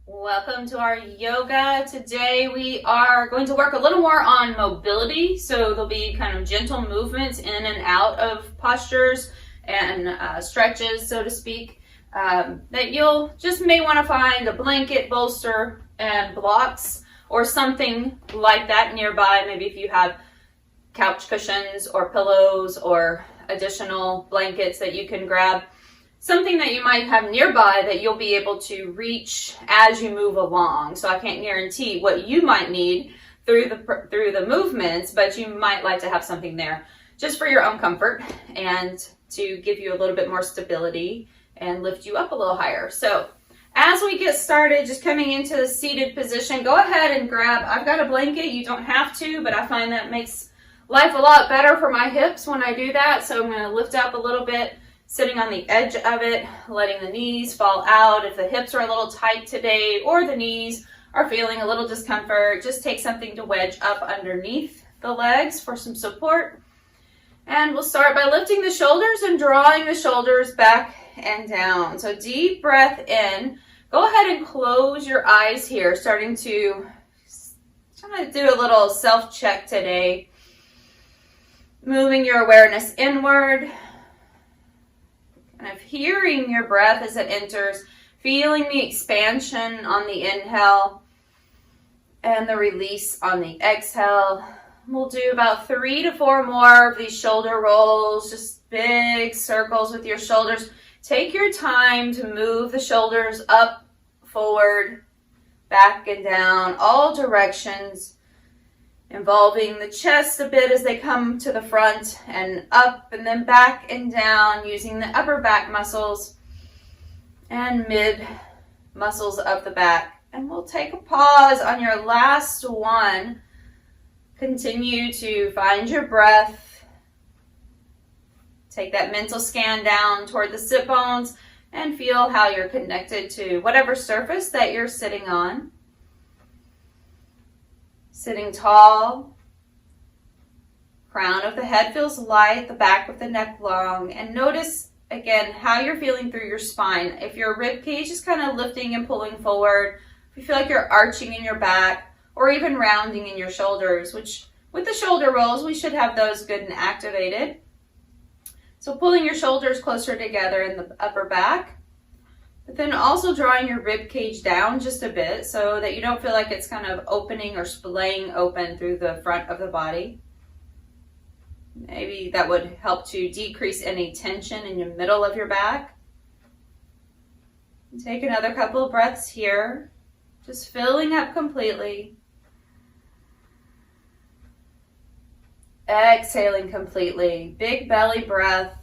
Welcome to our yoga. Today we are going to work a little more on mobility. So there'll be kind of gentle movements in and out of postures and stretches, so to speak, that you'll just may want to find a blanket, bolster, and blocks or something like that nearby. Maybe if you have couch cushions or pillows or additional blankets that you can grab. Something that you might have nearby that you'll be able to reach as you move along. So I can't guarantee what you might need through the movements, but you might like to have something there just for your own comfort and to give you a little bit more stability and lift you up a little higher. So as we get started, just coming into the seated position, go ahead and grab, I've got a blanket, you don't have to, but I find that makes life a lot better for my hips when I do that. So I'm going to lift up a little bit, sitting on the edge of it, letting the knees fall out. If the hips are a little tight today or the knees are feeling a little discomfort, just take something to wedge up underneath the legs for some support. And we'll start by lifting the shoulders and drawing the shoulders back and down. So deep breath in. Go ahead and close your eyes here, starting to try to do a little self-check today. Moving your awareness inward. Kind of hearing your breath as it enters, feeling the expansion on the inhale and the release on the exhale. We'll do about 3 to 4 more of these shoulder rolls, just big circles with your shoulders. Take your time to move the shoulders up, forward, back and down, all directions, involving the chest a bit as they come to the front and up and then back and down, using the upper back muscles and mid muscles of the back. And we'll take a pause on your last one. Continue to find your breath. Take that mental scan down toward the sit bones and feel how you're connected to whatever surface that you're sitting on. Sitting tall, crown of the head feels light, the back of the neck long, and notice again how you're feeling through your spine. If your rib cage is kind of lifting and pulling forward, if you feel like you're arching in your back or even rounding in your shoulders, which with the shoulder rolls, we should have those good and activated. So pulling your shoulders closer together in the upper back. But then also drawing your rib cage down just a bit so that you don't feel like it's kind of opening or splaying open through the front of the body. Maybe that would help to decrease any tension in the middle of your back. Take another couple of breaths here, just filling up completely. Exhaling completely, big belly breath.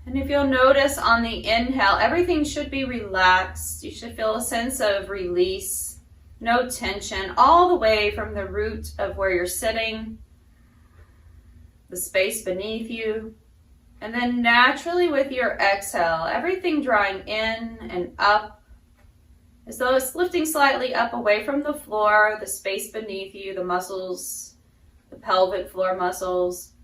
And if you'll notice on the inhale, everything should be relaxed. You should feel a sense of release, no tension, all the way from the root of where you're sitting, the space beneath you. And then naturally with your exhale, everything drawing in and up, as though it's lifting slightly up away from the floor, the space beneath you, the muscles, the pelvic floor muscles,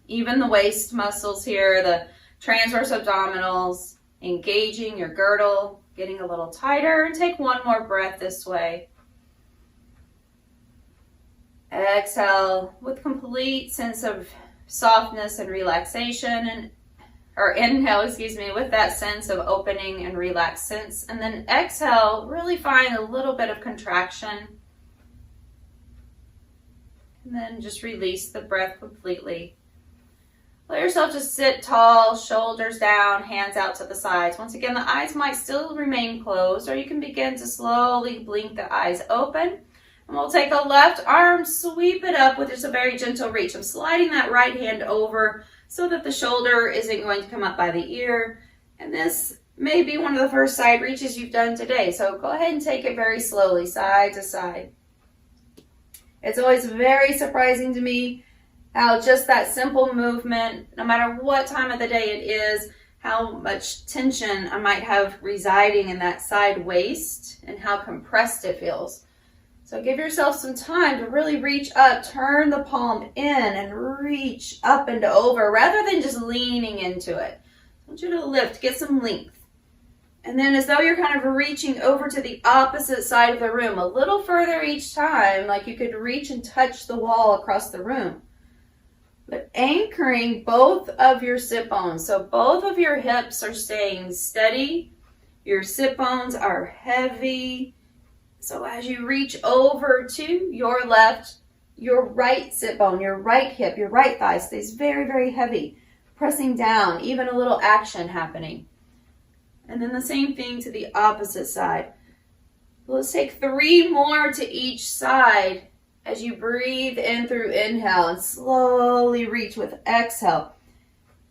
even the waist muscles here, the transverse abdominals, engaging your girdle, getting a little tighter. And take one more breath this way. Exhale with complete sense of softness and relaxation, or inhale, with that sense of opening and relaxed sense. And then exhale, really find a little bit of contraction. And then just release the breath completely. Let yourself just sit tall, shoulders down, hands out to the sides. Once again, the eyes might still remain closed, or you can begin to slowly blink the eyes open. And we'll take a left arm, sweep it up with just a very gentle reach. I'm sliding that right hand over so that the shoulder isn't going to come up by the ear. And this may be one of the first side reaches you've done today. So go ahead and take it very slowly, side to side. It's always very surprising to me how just that simple movement, no matter what time of the day it is, how much tension I might have residing in that side waist and how compressed it feels. So give yourself some time to really reach up, turn the palm in and reach up and over rather than just leaning into it. I want you to lift, get some length. And then as though you're kind of reaching over to the opposite side of the room, a little further each time, like you could reach and touch the wall across the room. But anchoring both of your sit bones. So both of your hips are staying steady. Your sit bones are heavy. So as you reach over to your left, your right sit bone, your right hip, your right thigh stays very, very heavy. Pressing down, even a little action happening. And then the same thing to the opposite side. Let's take 3 more to each side as you breathe in through inhale and slowly reach with exhale.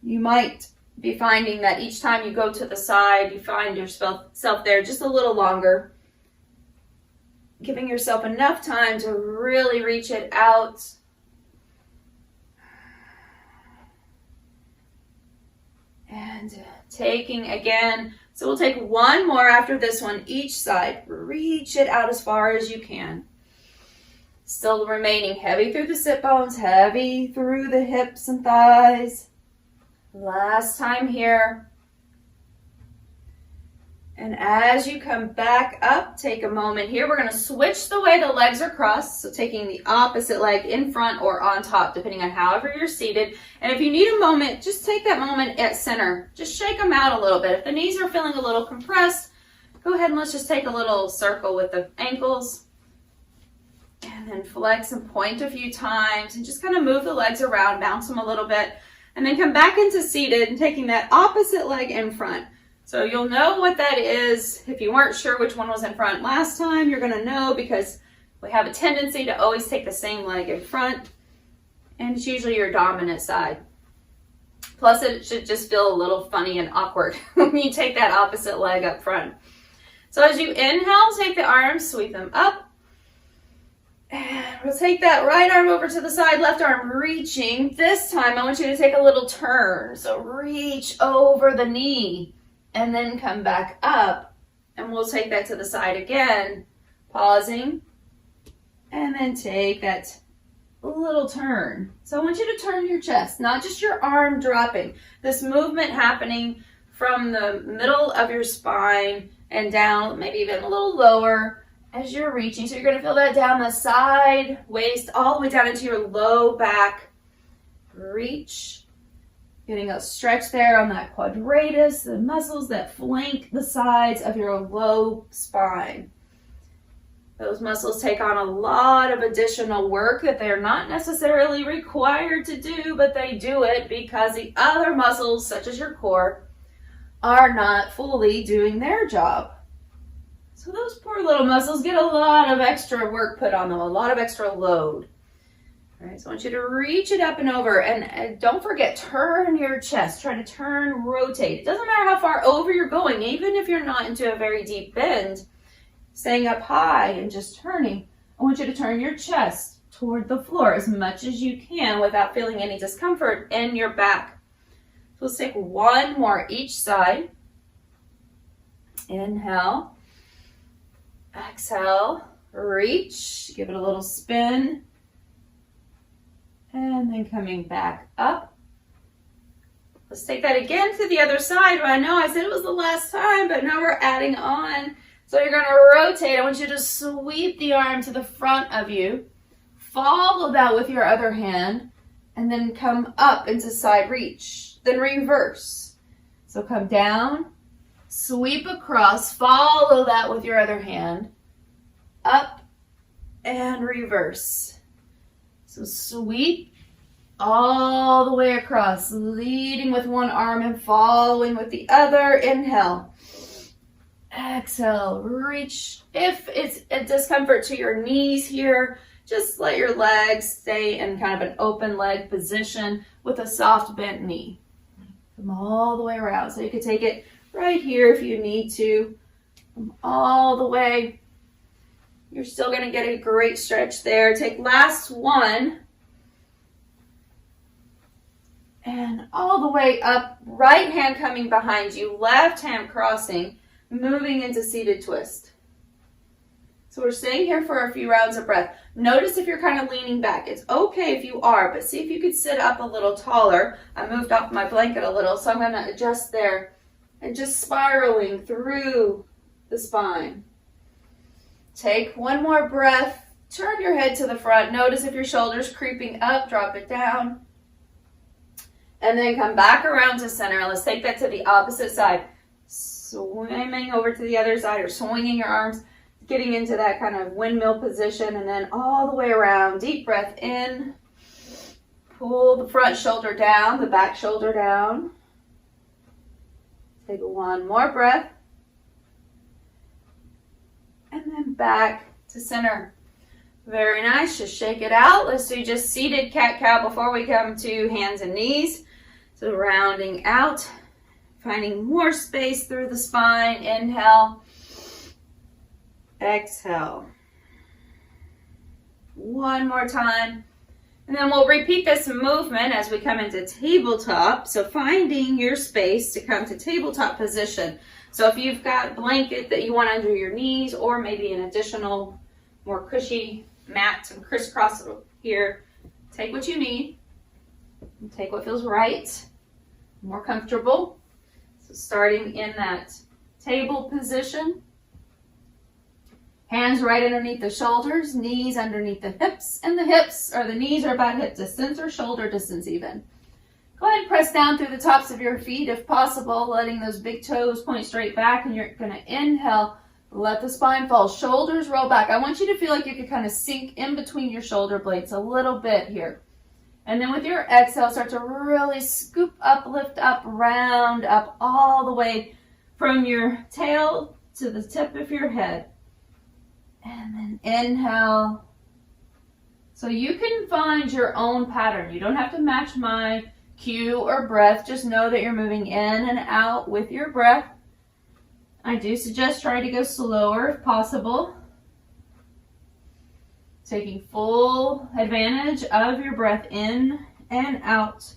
You might be finding that each time you go to the side, you find yourself there just a little longer. Giving yourself enough time to really reach it out. And taking again. So we'll take 1 more after this one, each side. Reach it out as far as you can. Still remaining heavy through the sit bones, heavy through the hips and thighs. Last time here. And as you come back up, take a moment here. We're going to switch the way the legs are crossed. So taking the opposite leg in front or on top, depending on however you're seated. And if you need a moment, just take that moment at center. Just shake them out a little bit. If the knees are feeling a little compressed, go ahead and let's just take a little circle with the ankles. And then flex and point a few times and just kind of move the legs around, bounce them a little bit. And then come back into seated and taking that opposite leg in front. So you'll know what that is. If you weren't sure which one was in front last time, you're going to know because we have a tendency to always take the same leg in front. And it's usually your dominant side. Plus, it should just feel a little funny and awkward when you take that opposite leg up front. So as you inhale, take the arms, sweep them up. And we'll take that right arm over to the side, left arm reaching. This time, I want you to take a little turn. So reach over the knee and then come back up. And we'll take that to the side again, pausing. And then take that little turn. So I want you to turn your chest, not just your arm dropping. This movement happening from the middle of your spine and down, maybe even a little lower, as you're reaching. So you're going to feel that down the side, waist, all the way down into your low back. Reach. Getting a stretch there on that quadratus, the muscles that flank the sides of your low spine. Those muscles take on a lot of additional work that they're not necessarily required to do, but they do it because the other muscles, such as your core, are not fully doing their job. So those poor little muscles get a lot of extra work put on them, a lot of extra load. All right, so I want you to reach it up and over. And don't forget, turn your chest. Try to turn, rotate. It doesn't matter how far over you're going, even if you're not into a very deep bend. Staying up high and just turning. I want you to turn your chest toward the floor as much as you can without feeling any discomfort in your back. So let's take 1 more each side. Inhale. Exhale, reach, give it a little spin, and then coming back up. Let's take that again to the other side. Well, I know I said it was the last time, but now we're adding on. So you're going to rotate. I want you to sweep the arm to the front of you, follow that with your other hand, and then come up into side reach, then reverse. So come down. Sweep across, follow that with your other hand, up and reverse. So sweep all the way across, leading with one arm and following with the other. Inhale, exhale, reach. If it's a discomfort to your knees here, just let your legs stay in kind of an open leg position with a soft bent knee. Come all the way around. So you could take it right here if you need to, all the way. You're still going to get a great stretch there. Take last one. And all the way up, right hand coming behind you, left hand crossing, moving into seated twist. So we're staying here for a few rounds of breath. Notice if you're kind of leaning back. It's okay if you are, but see if you could sit up a little taller. I moved off my blanket a little, so I'm going to adjust there. and just spiraling through the spine. Take one more breath. Turn your head to the front. Notice if your shoulder's creeping up, drop it down. And then come back around to center. Let's take that to the opposite side. Swimming over to the other side or swinging your arms, getting into that kind of windmill position, and then all the way around. Deep breath in. Pull the front shoulder down, the back shoulder down. Take one more breath. And then back to center. Very nice. Just shake it out. Let's do just seated cat-cow before we come to hands and knees. So rounding out, finding more space through the spine. Inhale. Exhale. One more time. And then we'll repeat this movement as we come into tabletop. So finding your space to come to tabletop position. So if you've got a blanket that you want under your knees, or maybe an additional more cushy mat, some crisscross here, take what you need. Take what feels right, more comfortable. So starting in that table position. Hands right underneath the shoulders, knees underneath the hips, and the hips or the knees are about hip distance or shoulder distance even. Go ahead and press down through the tops of your feet if possible, letting those big toes point straight back, and you're going to inhale, let the spine fall, shoulders roll back. I want you to feel like you can kind of sink in between your shoulder blades a little bit here. And then with your exhale, start to really scoop up, lift up, round up all the way from your tail to the tip of your head. And then inhale. So you can find your own pattern. You don't have to match my cue or breath. Just know that you're moving in and out with your breath. I do suggest trying to go slower if possible. Taking full advantage of your breath in and out.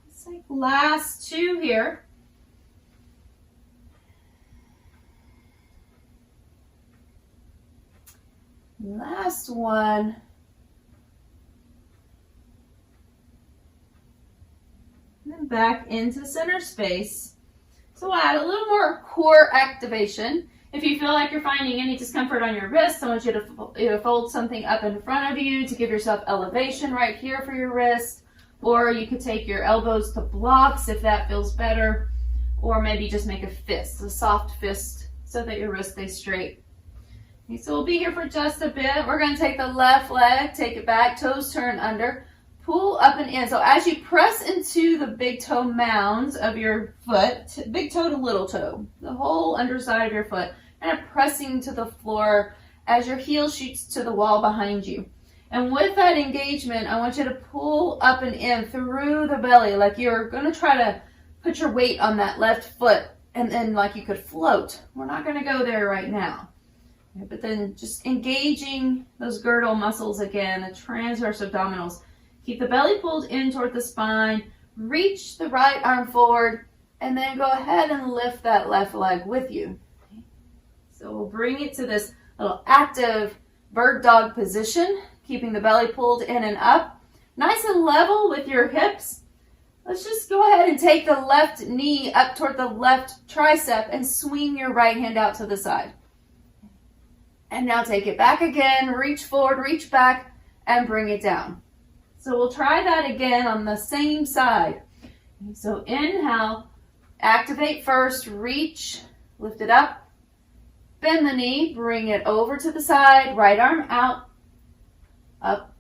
It's like last two here. Last one. And then back into center space. So add a little more core activation. If you feel like you're finding any discomfort on your wrist, I want you to fold something up in front of you to give yourself elevation right here for your wrist. Or you could take your elbows to blocks if that feels better. Or maybe just make a fist, a soft fist, so that your wrist stays straight. Okay, so we'll be here for just a bit. We're going to take the left leg, take it back, toes turn under, pull up and in. So as you press into the big toe mounds of your foot, big toe to little toe, the whole underside of your foot, and pressing to the floor as your heel shoots to the wall behind you. And with that engagement, I want you to pull up and in through the belly, like you're going to try to put your weight on that left foot, and then like you could float. We're not going to go there right now. But then just engaging those girdle muscles again, the transverse abdominals. Keep the belly pulled in toward the spine. Reach the right arm forward, and then go ahead and lift that left leg with you. Okay. So we'll bring it to this little active bird dog position, keeping the belly pulled in and up. Nice and level with your hips. Let's just go ahead and take the left knee up toward the left tricep and swing your right hand out to the side. And now take it back again, reach forward, reach back, and bring it down. So we'll try that again on the same side. So inhale, activate first, reach, lift it up, bend the knee, bring it over to the side, right arm out, up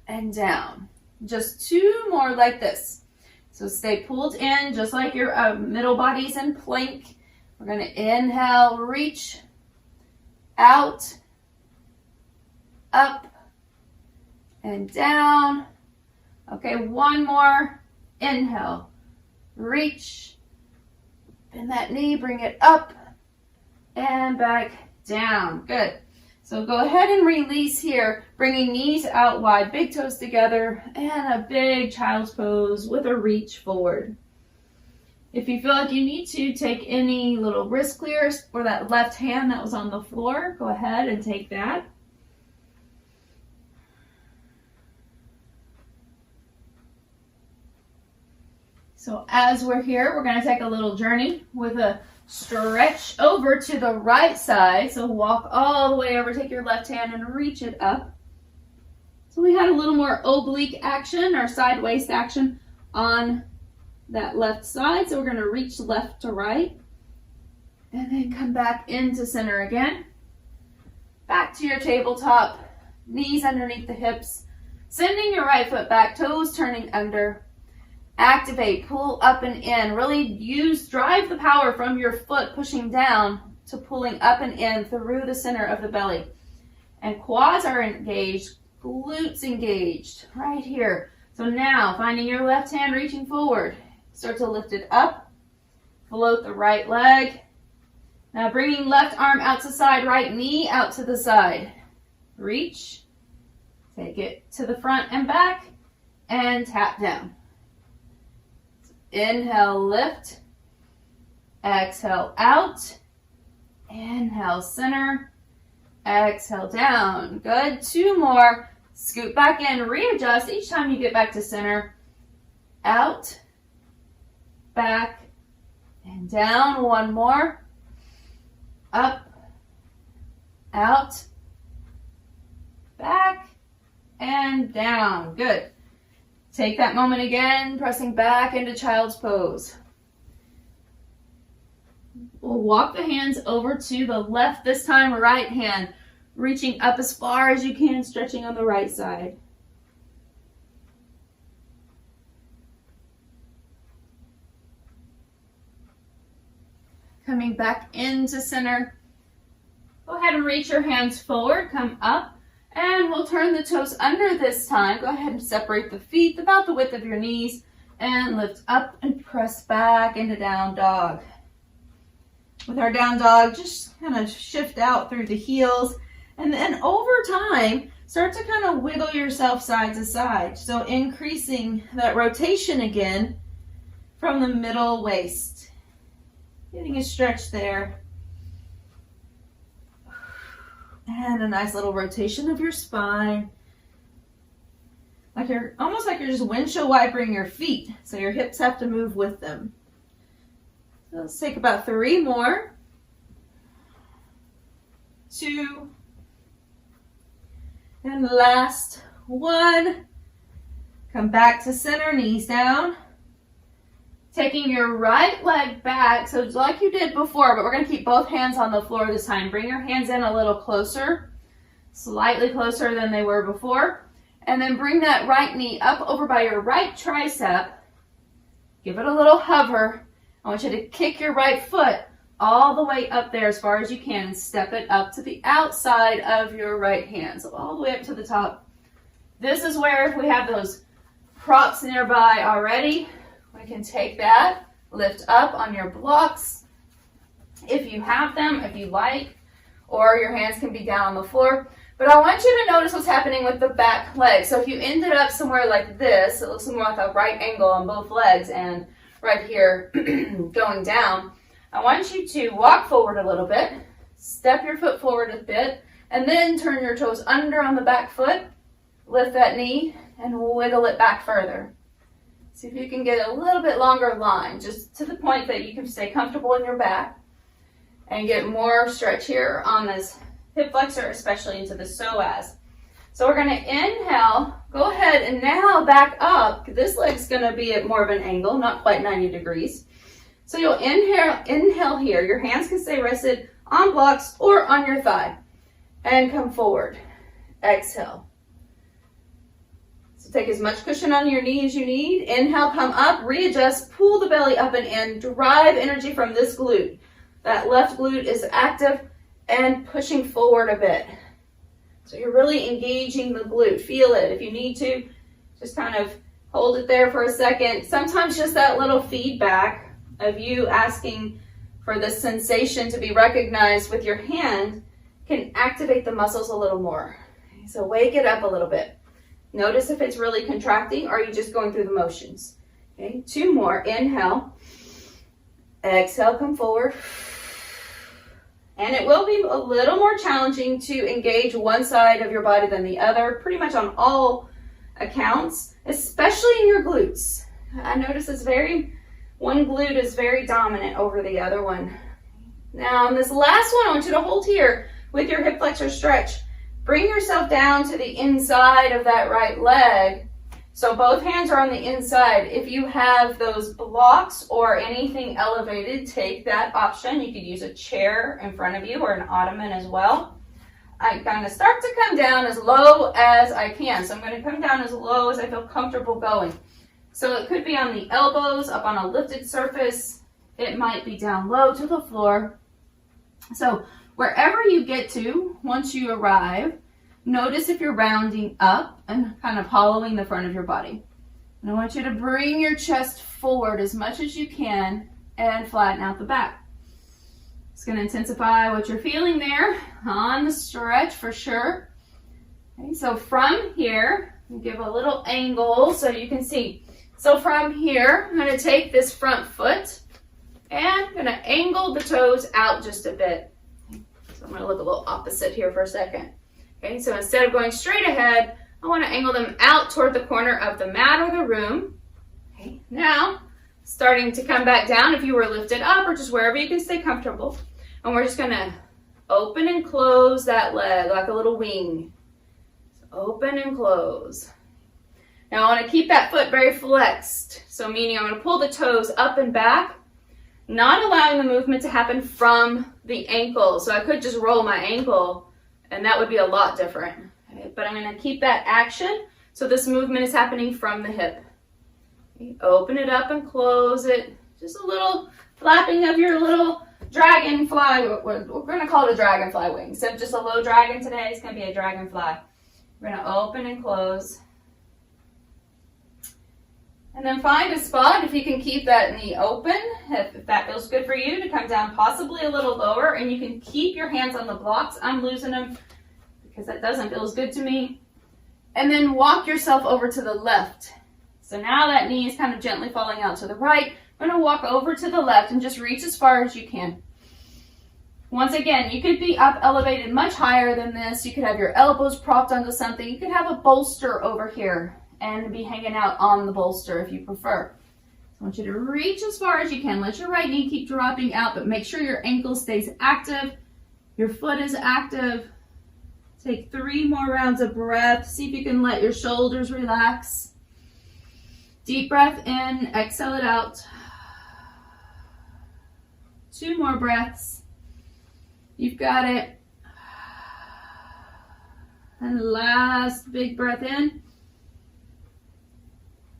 and down. Just two more like this. So stay pulled in, just like your middle body's in plank. We're going to inhale, reach, out, up, and down. Okay, one more. Inhale, reach, bend that knee, bring it up, and back down. Good. So go ahead and release here, bringing knees out wide, big toes together, and a big child's pose with a reach forward. If you feel like you need to take any little wrist clears for that left hand that was on the floor, go ahead and take that. So as we're here, we're going to take a little journey with a stretch over to the right side. So walk all the way over, take your left hand and reach it up. So we had a little more oblique action or side waist action on that left side. So we're going to reach left to right and then come back into center again. Back to your tabletop, knees underneath the hips, sending your right foot back, toes turning under. Activate, pull up and in. Really drive the power from your foot pushing down to pulling up and in through the center of the belly. And quads are engaged, glutes engaged, right here. So now, finding your left hand reaching forward. Start to lift it up, float the right leg. Now bringing left arm out to side, right knee out to the side. Reach, take it to the front and back, and tap down. Inhale, lift. Exhale, out. Inhale, center. Exhale, down. Good. 2 more. Scoot back in, readjust each time you get back to center. Out, back, and down. 1 more. Up, out, back, and down. Good. Take that moment again, pressing back into child's pose. We'll walk the hands over to the left, this time right hand, reaching up as far as you can, stretching on the right side. Coming back into center. Go ahead and reach your hands forward, come up. And we'll turn the toes under this time. Go ahead and separate the feet about the width of your knees and lift up and press back into down dog. With our down dog, just kind of shift out through the heels. And then over time, start to kind of wiggle yourself side to side. So increasing that rotation again from the middle waist. Getting a stretch there. And a nice little rotation of your spine. Almost like you're just windshield wipering your feet. So your hips have to move with them. So let's take about 3 more. 2. And last 1. Come back to center, knees down. Taking your right leg back, so like you did before, but we're going to keep both hands on the floor this time. Bring your hands in a little closer, slightly closer than they were before. And then bring that right knee up over by your right tricep. Give it a little hover. I want you to kick your right foot all the way up there as far as you can and step it up to the outside of your right hand. So all the way up to the top. This is where if we have those props nearby already, we can take that, lift up on your blocks if you have them, if you like, or your hands can be down on the floor. But I want you to notice what's happening with the back leg. So if you ended up somewhere like this, it looks more like a right angle on both legs and right here going down. I want you to walk forward a little bit, step your foot forward a bit, and then turn your toes under on the back foot, lift that knee, and wiggle it back further. See if you can get a little bit longer line, just to the point that you can stay comfortable in your back and get more stretch here on this hip flexor, especially into the psoas. So we're going to inhale, go ahead and now back up. This leg's going to be at more of an angle, not quite 90 degrees. So you'll inhale here. Your hands can stay rested on blocks or on your thigh. And come forward. Exhale. So take as much cushion on your knee as you need. Inhale, come up, readjust, pull the belly up and in, drive energy from this glute. That left glute is active and pushing forward a bit. So you're really engaging the glute. Feel it. If you need to, just kind of hold it there for a second. Sometimes just that little feedback of you asking for the sensation to be recognized with your hand can activate the muscles a little more. So wake it up a little bit. Notice if it's really contracting or are you just going through the motions. Okay, 2 more. Inhale. Exhale, come forward. And it will be a little more challenging to engage one side of your body than the other, pretty much on all accounts, especially in your glutes. I notice it's very One glute is very dominant over the other one. Now, on this last one, I want you to hold here with your hip flexor stretch. Bring yourself down to the inside of that right leg. So both hands are on the inside. If you have those blocks or anything elevated, take that option. You could use a chair in front of you or an ottoman as well. I'm going to start to come down as low as I can. So I'm going to come down as low as I feel comfortable going. So it could be on the elbows, up on a lifted surface. It might be down low to the floor. So wherever you get to, once you arrive, notice if you're rounding up and kind of hollowing the front of your body. And I want you to bring your chest forward as much as you can and flatten out the back. It's going to intensify what you're feeling there on the stretch for sure. Okay, so from here, give a little angle so you can see. So from here, I'm going to take this front foot and I'm going to angle the toes out just a bit. So I'm going to look a little opposite here for a second. Okay, so instead of going straight ahead, I want to angle them out toward the corner of the mat or the room. Okay, now, starting to come back down if you were lifted up or just wherever you can stay comfortable. And we're just going to open and close that leg like a little wing. So open and close. Now I want to keep that foot very flexed. So meaning I'm going to pull the toes up and back, not allowing the movement to happen from the ankle. So I could just roll my ankle and that would be a lot different. Okay, but I'm going to keep that action so this movement is happening from the hip. Okay, open it up and close it. Just a little flapping of your little dragonfly. We're going to call it a dragonfly wing. Instead of just a low dragon today, it's going to be a dragonfly. We're going to open and close. And then find a spot, if you can keep that knee open, if that feels good for you, to come down possibly a little lower, and you can keep your hands on the blocks. I'm losing them because that doesn't feel as good to me. And then walk yourself over to the left. So now that knee is kind of gently falling out to the right. I'm going to walk over to the left and just reach as far as you can. Once again, you could be up elevated much higher than this. You could have your elbows propped onto something. You could have a bolster over here and be hanging out on the bolster if you prefer. So I want you to reach as far as you can. Let your right knee keep dropping out, but make sure your ankle stays active. Your foot is active. Take 3 more rounds of breath. See if you can let your shoulders relax. Deep breath in, exhale it out. 2 more breaths. You've got it. And last big breath in.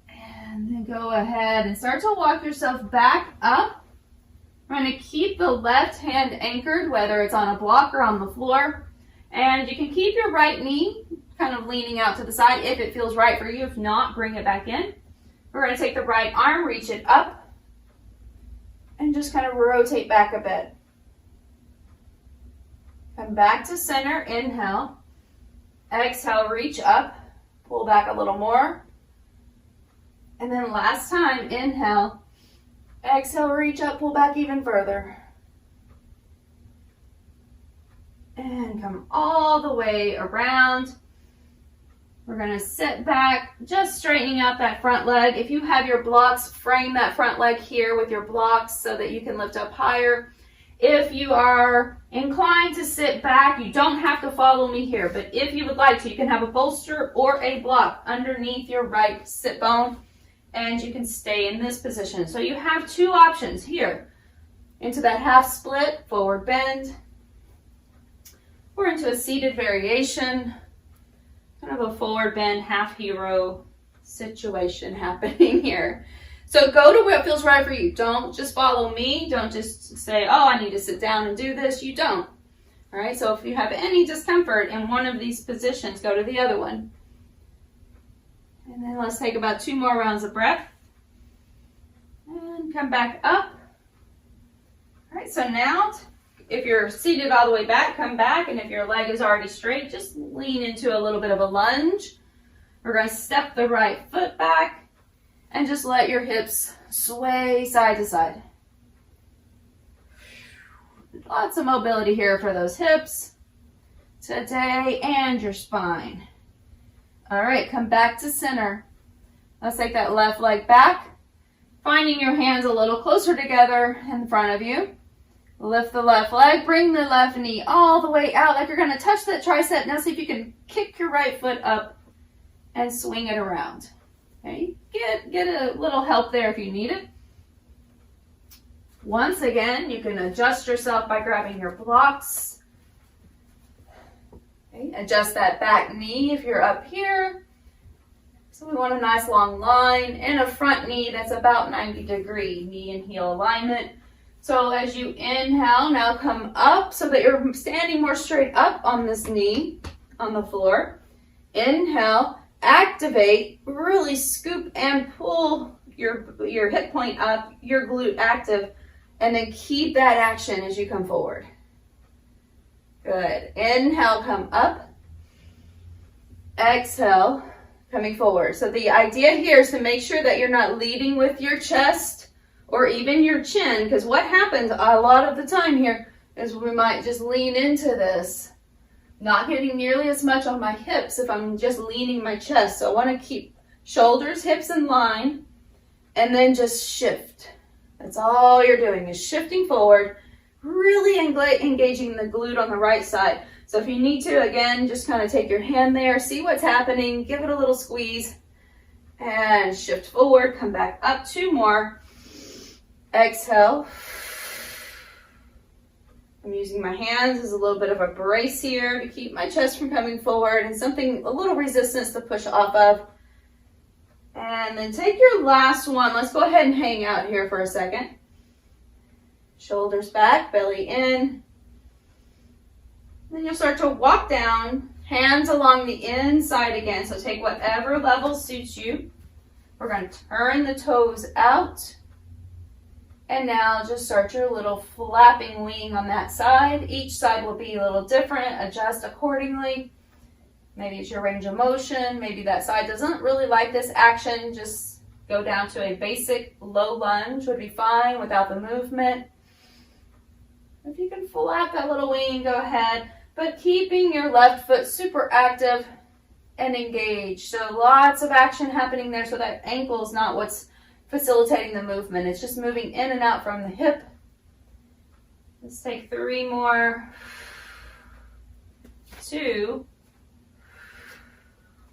And then go ahead and start to walk yourself back up. We're going to keep the left hand anchored, whether it's on a block or on the floor. And you can keep your right knee kind of leaning out to the side if it feels right for you. If not, bring it back in. We're going to take the right arm, reach it up, and just kind of rotate back a bit. Come back to center, inhale. Exhale, reach up, pull back a little more. And then last time, inhale, exhale, reach up, pull back even further. And come all the way around. We're going to sit back, just straightening out that front leg. If you have your blocks, frame that front leg here with your blocks so that you can lift up higher. If you are inclined to sit back, you don't have to follow me here, but if you would like to, you can have a bolster or a block underneath your right sit bone, and you can stay in this position. So you have 2 options here. Into that half split, forward bend, or into a seated variation, kind of a forward bend, half hero situation happening here. So go to where it feels right for you. Don't just follow me. Don't just say, oh, I need to sit down and do this. You don't. All right, so if you have any discomfort in one of these positions, go to the other one. And then let's take about 2 more rounds of breath. And come back up. All right, so now if you're seated all the way back, come back. And if your leg is already straight, just lean into a little bit of a lunge. We're going to step the right foot back. And just let your hips sway side to side. Lots of mobility here for those hips today and your spine. All right, come back to center. Let's take that left leg back. Finding your hands a little closer together in front of you. Lift the left leg, bring the left knee all the way out like you're going to touch that tricep. Now see if you can kick your right foot up and swing it around. Okay, get a little help there if you need it. Once again, you can adjust yourself by grabbing your blocks. Okay, adjust that back knee if you're up here. So we want a nice long line and a front knee that's about 90-degree knee and heel alignment. So as you inhale, now come up so that you're standing more straight up on this knee on the floor. Inhale, activate, really scoop and pull your hip point up, your glute active, and then keep that action as you come forward. Good. Inhale, come up. Exhale, coming forward. So the idea here is to make sure that you're not leading with your chest or even your chin, because what happens a lot of the time here is we might just lean into this, not getting nearly as much on my hips if I'm just leaning my chest. So I want to keep shoulders, hips in line, and then just shift. That's all you're doing is shifting forward, really engaging the glute on the right side. So if you need to, again, just kind of take your hand there, see what's happening, give it a little squeeze, and shift forward, come back up, 2 more. Exhale. I'm using my hands as a little bit of a brace here to keep my chest from coming forward and a little resistance to push off of. And then take your last one. Let's go ahead and hang out here for a second. Shoulders back, belly in. Then you'll start to walk down, hands along the inside again. So take whatever level suits you. We're going to turn the toes out. And now just start your little flapping wing on that side. Each side will be a little different. Adjust accordingly. Maybe it's your range of motion. Maybe that side doesn't really like this action. Just go down to a basic low lunge would be fine without the movement. If you can flap that little wing, go ahead. But keeping your left foot super active and engaged. So lots of action happening there, so that ankle is not what's facilitating the movement. It's just moving in and out from the hip. Let's take 3 more. 2.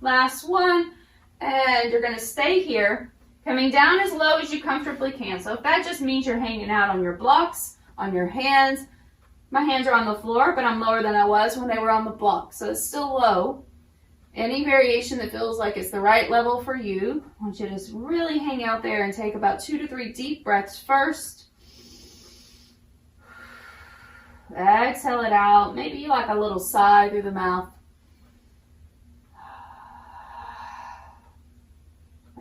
Last one. And you're going to stay here, coming down as low as you comfortably can. So if that just means you're hanging out on your blocks, on your hands. My hands are on the floor, but I'm lower than I was when they were on the block. So it's still low. Any variation that feels like it's the right level for you, I want you to just really hang out there and take about 2 to 3 deep breaths first. Exhale it out. Maybe like a little sigh through the mouth.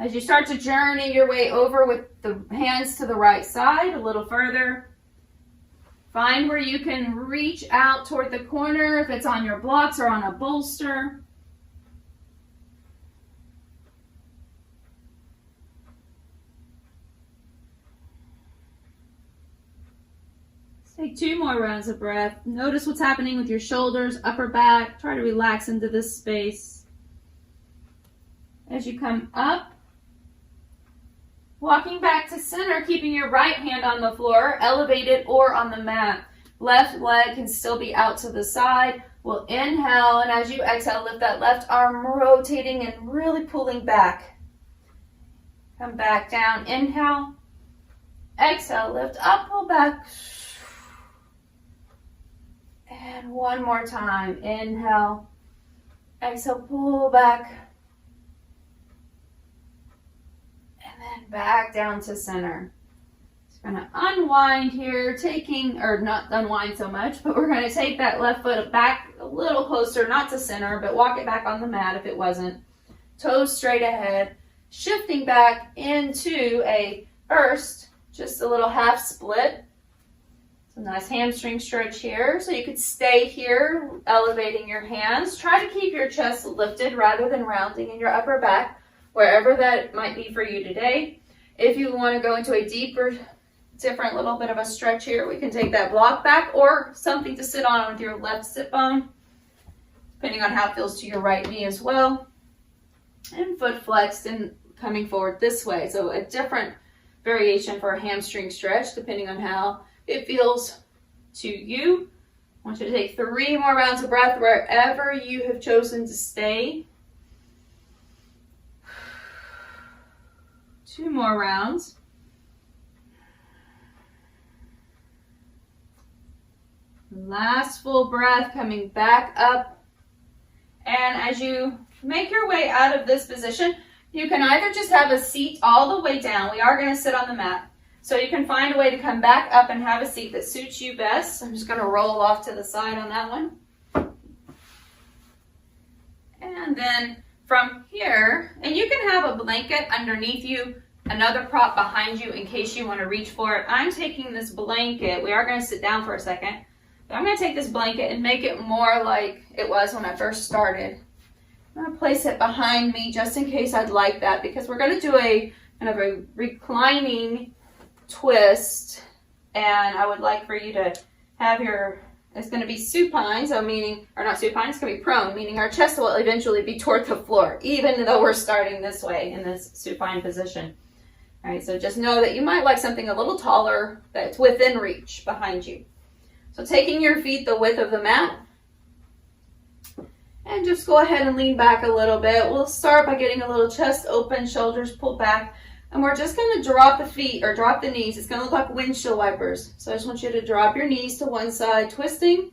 As you start to journey your way over with the hands to the right side, a little further. Find where you can reach out toward the corner, if it's on your blocks or on a bolster. Take 2 more rounds of breath. Notice what's happening with your shoulders, upper back. Try to relax into this space. As you come up, walking back to center, keeping your right hand on the floor, elevated or on the mat. Left leg can still be out to the side. We'll inhale, and as you exhale, lift that left arm, rotating and really pulling back. Come back down, inhale. Exhale, lift up, pull back. And one more time. Inhale. Exhale, pull back. And then back down to center. Just going to unwind here, or not unwind so much, but we're going to take that left foot back a little closer, not to center, but walk it back on the mat if it wasn't. Toes straight ahead. Shifting back into first, just a little half split. So nice hamstring stretch here. So you could stay here, elevating your hands. Try to keep your chest lifted rather than rounding in your upper back, wherever that might be for you today. If you want to go into a deeper, different little bit of a stretch here, we can take that block back or something to sit on with your left sit bone, depending on how it feels to your right knee as well. And foot flexed and coming forward this way. So a different variation for a hamstring stretch, depending on how it feels to you. I want you to take 3 more rounds of breath wherever you have chosen to stay. 2 more rounds. Last full breath, coming back up. And as you make your way out of this position, you can either just have a seat all the way down. We are going to sit on the mat. So you can find a way to come back up and have a seat that suits you best. I'm just going to roll off to the side on that one. And then from here, and you can have a blanket underneath you, another prop behind you in case you want to reach for it. I'm taking this blanket. We are going to sit down for a second. But I'm going to take this blanket and make it more like it was when I first started. I'm going to place it behind me just in case I'd like that, because we're going to do a kind of a reclining twist, and I would like for you to have it's going to be supine, so meaning, or not supine, it's going to be prone, meaning our chest will eventually be toward the floor, even though we're starting this way in this supine position. All right, so just know that you might like something a little taller that's within reach behind you. So taking your feet the width of the mat, and just go ahead and lean back a little bit. We'll start by getting a little chest open, shoulders pulled back, and we're just going to drop the feet or drop the knees. It's going to look like windshield wipers. So I just want you to drop your knees to one side, twisting,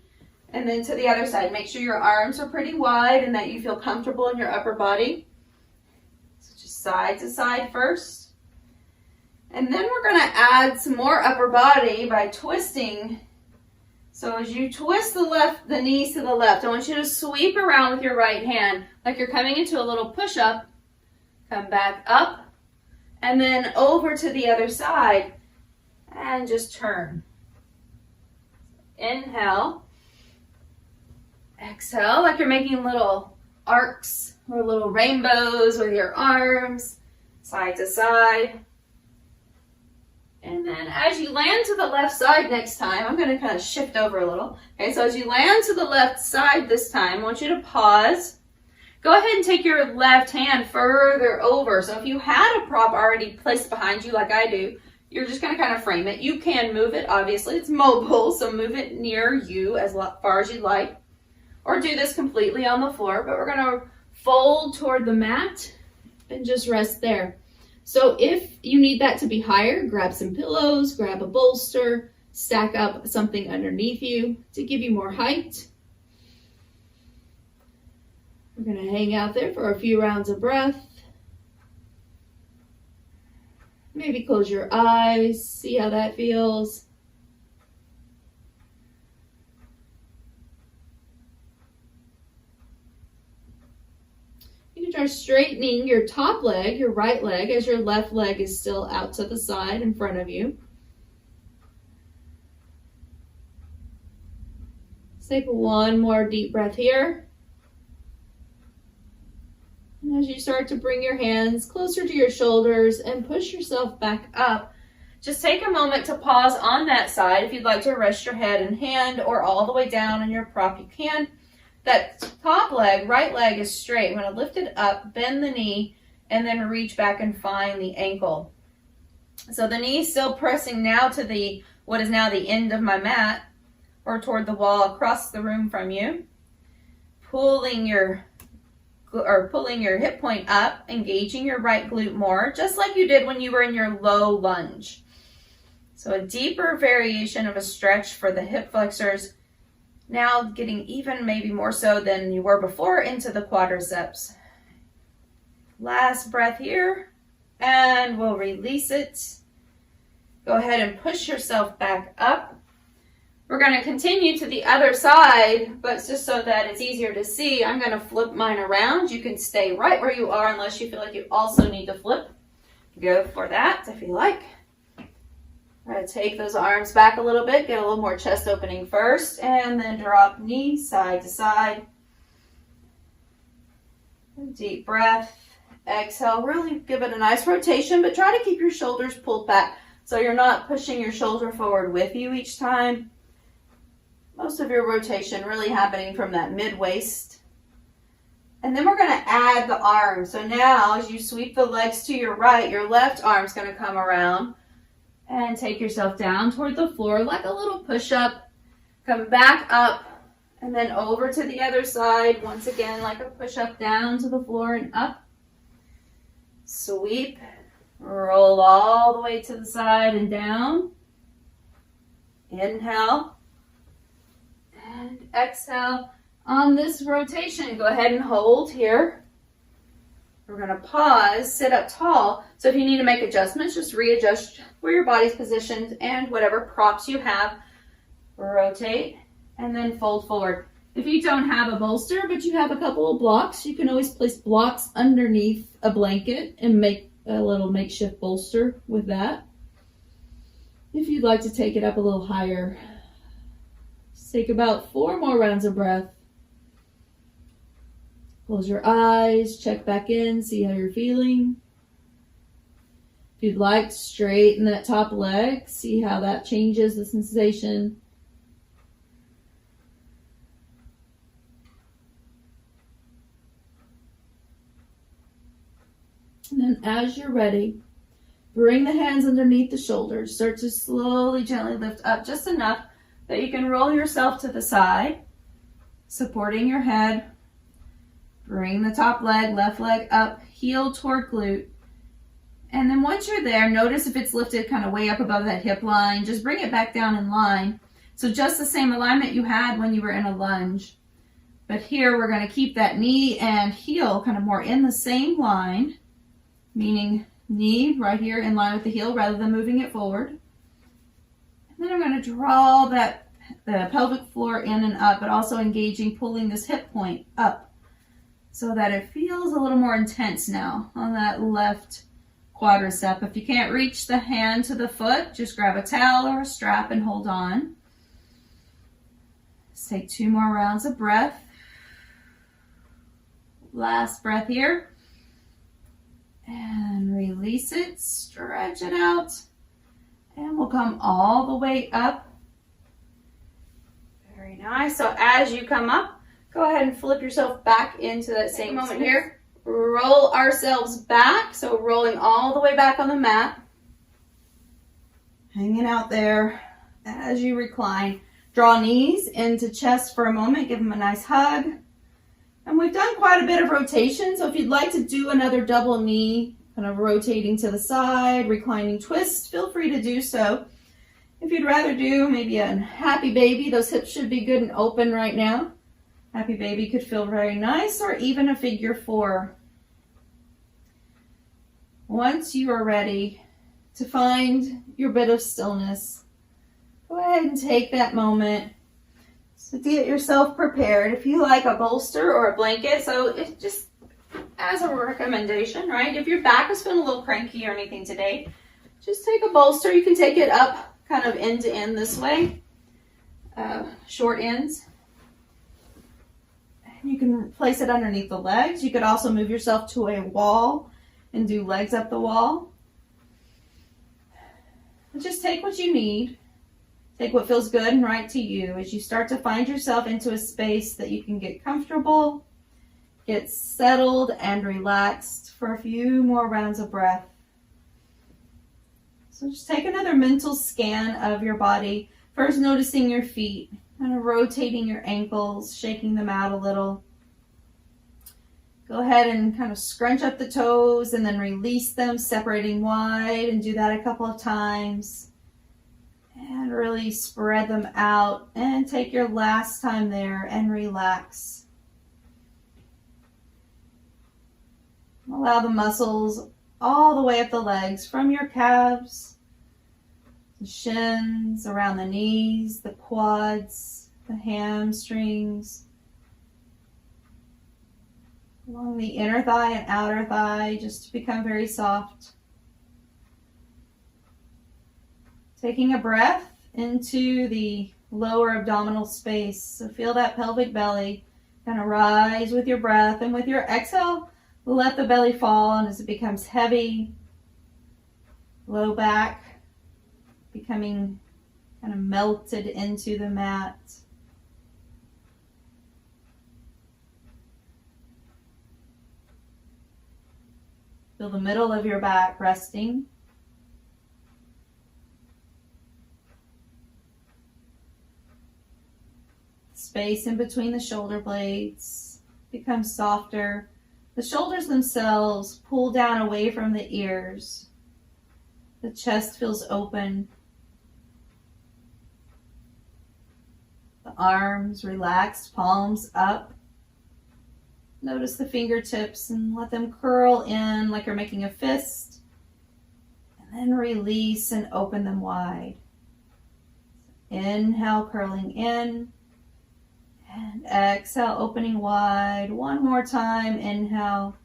and then to the other side. Make sure your arms are pretty wide and that you feel comfortable in your upper body. So just side to side first. And then we're going to add some more upper body by twisting. So as you twist the knees to the left, I want you to sweep around with your right hand like you're coming into a little push-up. Come back up and then over to the other side and just turn. Inhale. Exhale like you're making little arcs or little rainbows with your arms, side to side. And then as you land to the left side next time, I'm going to kind of shift over a little. Okay, so as you land to the left side this time, I want you to pause. Go ahead and take your left hand further over. So if you had a prop already placed behind you like I do, you're just going to kind of frame it. You can move it, obviously. It's mobile, so move it near you as far as you'd like. Or do this completely on the floor, but we're going to fold toward the mat and just rest there. So if you need that to be higher, grab some pillows, grab a bolster, stack up something underneath you to give you more height. We're going to hang out there for a few rounds of breath. Maybe close your eyes, see how that feels. You can try straightening your top leg, your right leg, as your left leg is still out to the side in front of you. Let's take one more deep breath here. And as you start to bring your hands closer to your shoulders and push yourself back up, just take a moment to pause on that side. If you'd like to rest your head and hand or all the way down on your prop, you can. That top leg, right leg is straight. I'm going to lift it up, bend the knee, and then reach back and find the ankle. So the knee is still pressing now to what is now the end of my mat or toward the wall across the room from you. Pulling your hip point up, engaging your right glute more, just like you did when you were in your low lunge. So a deeper variation of a stretch for the hip flexors, now getting even maybe more so than you were before into the quadriceps. Last breath here, and we'll release it. Go ahead and push yourself back up. We're going to continue to the other side, but just so that it's easier to see, I'm going to flip mine around. You can stay right where you are unless you feel like you also need to flip. Go for that if you like. All right, take those arms back a little bit, get a little more chest opening first, and then drop knees side to side. Deep breath. Exhale, really give it a nice rotation, but try to keep your shoulders pulled back so you're not pushing your shoulder forward with you each time. Most of your rotation really happening from that mid-waist. And then we're going to add the arms. So now as you sweep the legs to your right, your left arm's going to come around. And take yourself down toward the floor like a little push-up. Come back up and then over to the other side. Once again, like a push-up down to the floor and up. Sweep. Roll all the way to the side and down. Inhale. And exhale. On this rotation, go ahead and hold here. We're going to pause, sit up tall. So if you need to make adjustments, just readjust where your body's positioned and whatever props you have. Rotate and then fold forward. If you don't have a bolster, but you have a couple of blocks, you can always place blocks underneath a blanket and make a little makeshift bolster with that. If you'd like to take it up a little higher, just take about 4 more rounds of breath. Close your eyes, check back in, see how you're feeling. If you'd like, straighten that top leg, see how that changes the sensation. And then as you're ready, bring the hands underneath the shoulders. Start to slowly, gently lift up just enough that you can roll yourself to the side, supporting your head. Bring the top leg, left leg up, heel toward glute. And then once you're there, notice if it's lifted kind of way up above that hip line. Just bring it back down in line. So just the same alignment you had when you were in a lunge. But here we're going to keep that knee and heel kind of more in the same line, meaning knee right here in line with the heel rather than moving it forward. And then I'm going to draw the pelvic floor in and up, but also engaging, pulling this hip point up, so that it feels a little more intense now on that left quadricep. If you can't reach the hand to the foot, just grab a towel or a strap and hold on. Let's take 2 more rounds of breath. Last breath here. And release it, stretch it out. And we'll come all the way up. Very nice. So as you come up, go ahead and flip yourself back into that same moment here. Roll ourselves back. So rolling all the way back on the mat. Hanging out there as you recline. Draw knees into chest for a moment. Give them a nice hug. And we've done quite a bit of rotation. So if you'd like to do another double knee, kind of rotating to the side, reclining twist, feel free to do so. If you'd rather do maybe a happy baby, those hips should be good and open right now. Happy baby could feel very nice, or even a figure 4. Once you are ready to find your bit of stillness, go ahead and take that moment to get yourself prepared. If you like a bolster or a blanket, so it's just as a recommendation, right? If your back has been a little cranky or anything today, just take a bolster. You can take it up kind of end to end this way, short ends. You can place it underneath the legs. You could also move yourself to a wall and do legs up the wall. But just take what you need. Take what feels good and right to you as you start to find yourself into a space that you can get comfortable, get settled and relaxed for a few more rounds of breath. So just take another mental scan of your body. First noticing your feet. Kind of rotating your ankles, shaking them out a little. Go ahead and kind of scrunch up the toes and then release them, separating wide, and do that a couple of times. And really spread them out and take your last time there and relax. Allow the muscles all the way up the legs from your calves, the shins, around the knees, the quads, the hamstrings, along the inner thigh and outer thigh, just to become very soft. Taking a breath into the lower abdominal space. So feel that pelvic belly kind of rise with your breath, and with your exhale, let the belly fall, and as it becomes heavy, low back, becoming kind of melted into the mat. Feel the middle of your back resting. space in between the shoulder blades becomes softer. The shoulders themselves pull down away from the ears. The chest feels open. The arms relaxed, palms up. Notice the fingertips and let them curl in like you're making a fist. And then release and open them wide. Inhale, curling in. And exhale, opening wide. One more time. Inhale.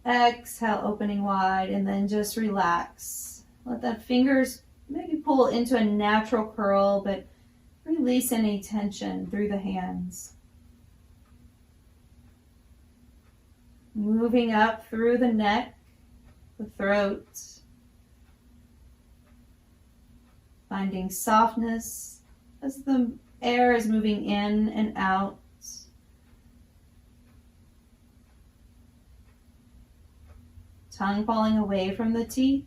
Exhale, opening wide. And then just relax. Let the fingers maybe pull into a natural curl, but release any tension through the hands. Moving up through the neck, the throat. Finding softness as the air is moving in and out. Tongue falling away from the teeth.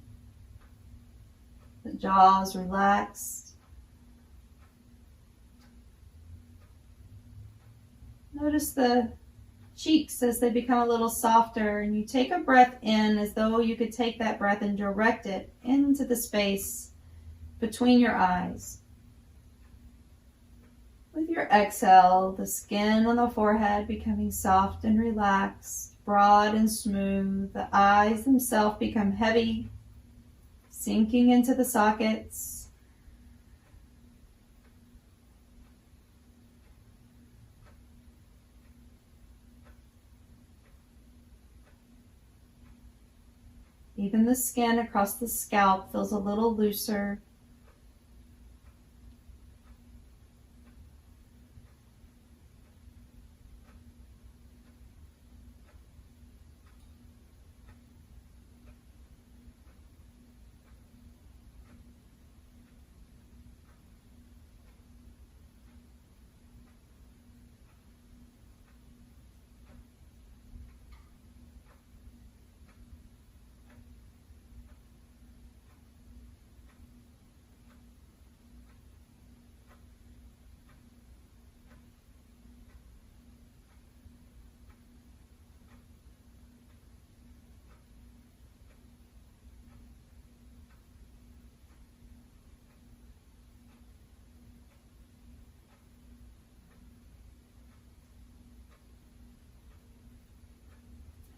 The jaws relaxed. Notice the cheeks as they become a little softer, and you take a breath in as though you could take that breath and direct it into the space between your eyes. With your exhale, the skin on the forehead becoming soft and relaxed, broad and smooth. The eyes themselves become heavy, sinking into the sockets. Even the skin across the scalp feels a little looser.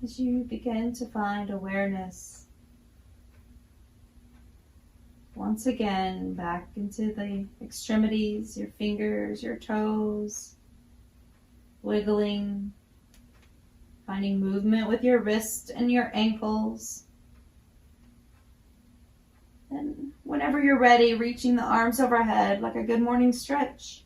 As you begin to find awareness, once again back into the extremities, your fingers, your toes, wiggling, finding movement with your wrists and your ankles. And whenever you're ready, reaching the arms overhead like a good morning stretch.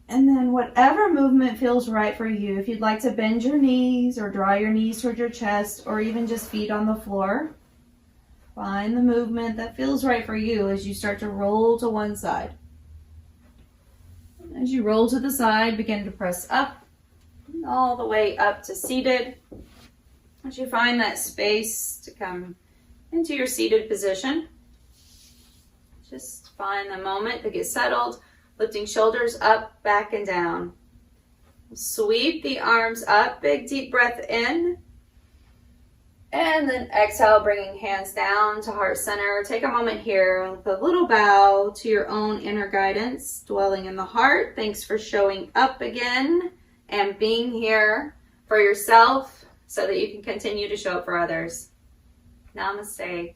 And then whatever movement feels right for you, if you'd like to bend your knees or draw your knees toward your chest or even just feet on the floor, find the movement that feels right for you as you start to roll to one side. As you roll to the side, begin to press up, all the way up to seated. As you find that space to come into your seated position, just find the moment to get settled. Lifting shoulders up, back, and down. Sweep the arms up. Big deep breath in. And then exhale, bringing hands down to heart center. Take a moment here with a little bow to your own inner guidance, dwelling in the heart. Thanks for showing up again and being here for yourself so that you can continue to show up for others. Namaste.